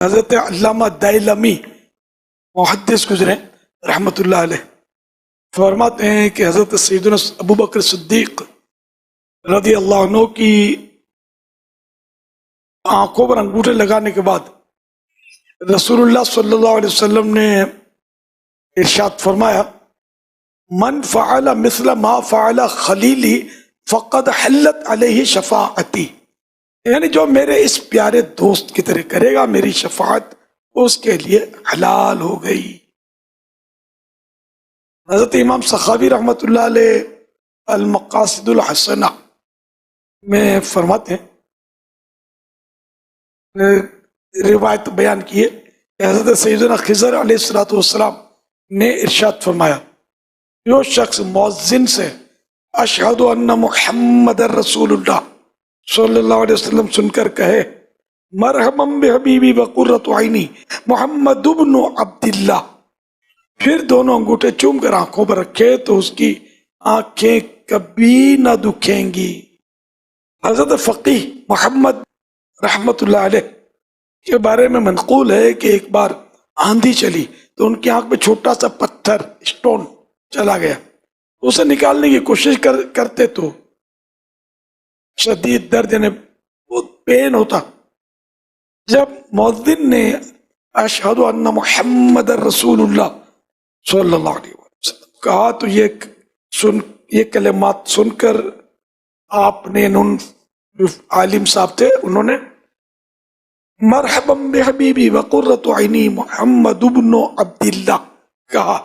حضرت علامہ دائلمی محدث گزرے رحمۃ اللہ علیہ، فرماتے ہیں کہ حضرت سیدنا ابو بکر صدیق رضی اللہ عنہ کی آنکھوں پر انگوٹھے لگانے کے بعد رسول اللہ صلی اللہ علیہ وسلم نے ارشاد فرمایا، من فعل مثل ما فعل خلیلی فقد حلت علیہ شفاعتی، یعنی جو میرے اس پیارے دوست کی طرح کرے گا میری شفاعت اس کے لیے حلال ہو گئی۔ حضرت امام سخاوی رحمۃ اللہ علیہ المقاصد الحسنہ میں فرماتے ہیں، روایت بیان کیے کہ حضرت سیدنا خضر علیہ الصلوۃ والسلام نے ارشاد فرمایا، جو شخص مؤذن سے اشہد ان محمد رسول اللہ صلی اللہ علیہ وسلم سن کر کہے، مرحبا بحبیبی وقرۃ عینی محمد ابن عبداللہ، پھر دونوں انگوٹھے چوم کر آنکھوں پر رکھے تو اس کی آنکھیں کبھی نہ دکھیں گی۔ حضرت فقیہ محمد رحمت اللہ علیہ کے بارے میں منقول ہے کہ ایک بار آندھی چلی تو ان کی آنکھ میں چھوٹا سا پتھر اسٹون چلا گیا، اسے نکالنے کی کوشش کرتے تو شدید درد، یعنی بہت پین ہوتا۔ جب مؤذن نے اشہد ان محمد رسول اللہ صلی اللہ علیہ وسلم کہا تو یہ کلمات سن کر آپ نے ان عالم صاحب تھے انہوں نے مرحبا بحبیبی وقرۃ عینی محمد ابن عبداللہ کہا،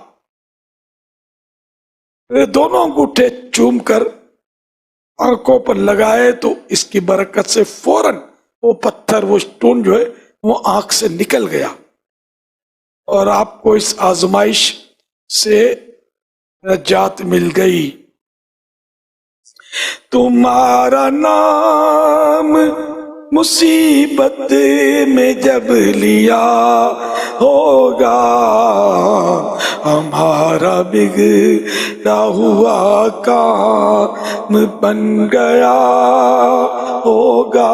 دونوں انگوٹھے چوم کر آنکھوں پر لگائے تو اس کی برکت سے فوراً وہ پتھر، وہ اسٹون جو ہے وہ آنکھ سے نکل گیا اور آپ کو اس آزمائش سے نجات مل گئی۔ تمہارا نام مصیبت میں جب لیا ہوگا، ہمارا بگڑا ہوا کام بن گیا ہوگا۔